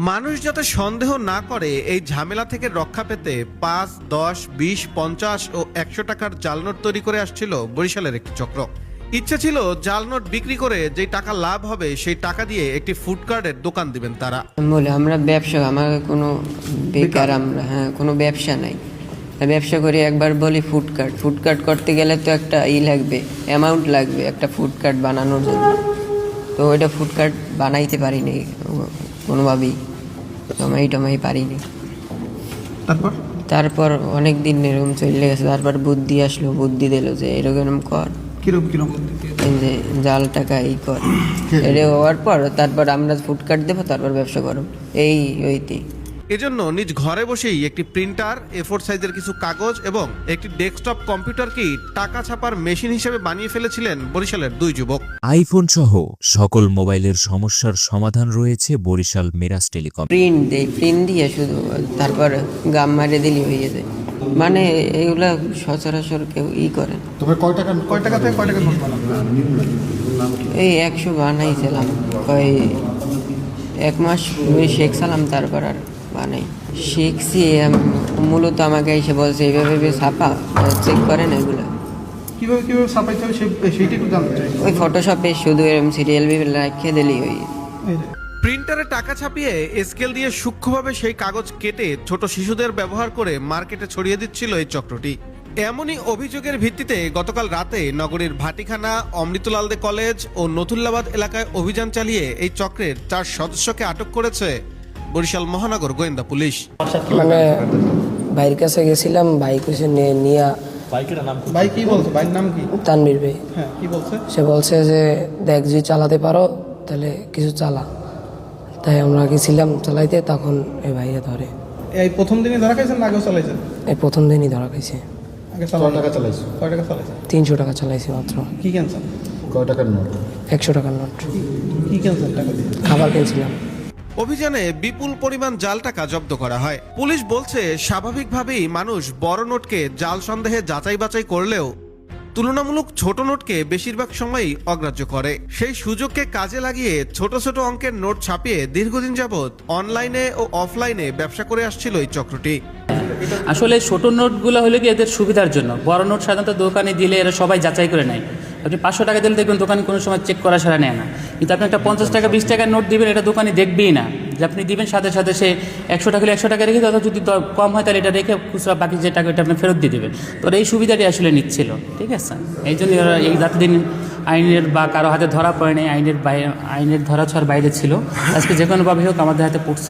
মানুষ যাতে সন্দেহ না করে এই ঝামেলা থেকে রক্ষা পেতে ৫, ১০, ২০, ৫০ ও ১০০ টাকার জাল নোট তৈরি করে আসছিল বরিশালের একটি চক্র। ইচ্ছে ছিল জাল নোট বিক্রি করে যেই টাকা লাভ হবে সেই টাকা দিয়ে একটি ফুড কার্টের দোকান দিবেন তারা। বলে আমরা ব্যবসা, আমার কোনো বেকার, আমরা কোনো ব্যবসা নাই, ব্যবসা করি। একবার বলি ফুড কার্ট করতে গেলে তো একটা লাগবে, অ্যামাউন্ট লাগবে একটা ফুড কার্ট বানানোর জন্য। তো ওইটা ফুড কার্ট বানাইতে পারিনি কোনোভাবেই, টমাই পারিনি। তারপর অনেক দিন এরকম চলে গেছে। তারপর বুদ্ধি আসলো, বুদ্ধি দিল যে এরকম কর, যে জাল টাকা এই কর। এটা হওয়ার পর তারপর আমরা ফুড কার্ট দেবো, তারপর ব্যবসা করো ওইতে। এজন্য নিজ ঘরে বসেই একটি প্রিন্টার, A4 সাইজের কিছু কাগজ এবং একটি ডেস্কটপ কম্পিউটারকে টাকা ছাপার মেশিন হিসেবে বানিয়ে ফেলেছিলেন বরিশালের দুই যুবক। আইফোন সহ সকল মোবাইলের সমস্যার সমাধান রয়েছে বরিশাল মিরাজ টেলিকম। প্রিন্ট দিয়ে শুধু তারপর গাম মারে দিলি হয়ে যায়। মানে এগুলা সচরাচর কেউ করে। তবে কয় টাকা থেকে কয় টাকা নোট বানাবো? এই 100 বানাইছিলাম, এক মাস শিখছিলাম, তারপর আর বানাই শিখছি। মূলত আমাকে এসে বলছে এইভাবে ছাপা, চেক করেন এগুলো কিভাবে ছাপাইতে হবে সেইটা একটু জানতে চাই। ওই ফটোশপে শুধু এরকম সিরিয়াল রাখিয়ে দিলি ওই। প্রিন্টারে টাকা ছাপিয়ে স্কেল দিয়ে সূক্ষ্মভাবে সেই কাগজ কেটে ছোট শিশুদের ব্যবহার করে মার্কেটে ছড়িয়ে দিচ্ছিল এই চক্রটি। এমনই অভিযোগের ভিত্তিতে গতকাল রাতে নগরীর ভাটিখানা, অমৃতলাল দে কলেজ ও নথুল্লাবাদ এলাকায় অভিযান চালিয়ে এই চক্রের 4 সদস্যকে আটক করেছে বরিশাল মহানগর গোয়েন্দা পুলিশ। মানে ভাইয়ের কাছে গেছিলাম, ভাই কাছে নিয়ে ভাই কি বলছে? ভাইয়ের নাম কি? তানবীর ভাই। হ্যাঁ, কি বলছে? সে বলছে যে দেখ, যদি চালাতে পারো তাহলে কিছু চালা। তাই আমরা গেছিলাম চালাইতে, তখন এই ভাইয়া ধরে। এই প্রথম দিনই ধরা খাইছেন না আগেও চালাইছেন? এই প্রথম দিনই ধরা খাইছে। আগে টাকা চালাইছে? কয় টাকা চালাইছে? 300 টাকা চালাইছে মাত্র। কি কিনছেন? কয় টাকার নোট? 100 টাকার নোট। কি কিনছেন টাকা দিয়ে? খাবার কিনছিলাম। অভিযানে বিপুল পরিমাণ জাল টাকা জব্দ করা হয়। পুলিশ বলছে স্বাভাবিকভাবেই মানুষ বড় নোটকে জাল সন্দেহে যাচাই বাছাই করলেও তুলনামূলক ছোট নোটকে বেশিরভাগ সময়ই অগ্রাহ্য করে। সেই সুযোগকে কাজে লাগিয়ে ছোট ছোট অঙ্কের নোট ছাপিয়ে দীর্ঘদিন যাবৎ অনলাইনে ও অফলাইনে ব্যবসা করে আসছিল এই চক্রটি। আসলে ছোট নোটগুলো হলে কি এদের সুবিধার জন্য, বড় নোট সাধারণত দোকানে দিলে এরা সবাই যাচাই করে নেয়। আপনি 500 টাকা দিলে দেখবেন দোকানে কোনো সময় চেক করা ছাড়া নেয় না। কিন্তু আপনি একটা 50 টাকা 20 টাকার নোট দিবেন, এটা দোকানে দেখবেই না যে আপনি দিবেন, সাথে সাথে সে 100 টাকা হলে 100 টাকা রেখে, অথবা যদি কম হয় তাহলে এটা রেখে খুচরা বাকি যে টাকা এটা আপনি ফেরত দিয়ে দেবেন। তো এই সুবিধাটি আসলে নিচ্ছিল, ঠিক আছে। এই জন্য এই যতদিন আইনের বা কারো হাতে ধরা পড়ে নেই, আইনের ধরা ছোঁয়ার বাইরে ছিল, আজকে যে কোনোভাবে হোক আমাদের হাতে পড়ছে।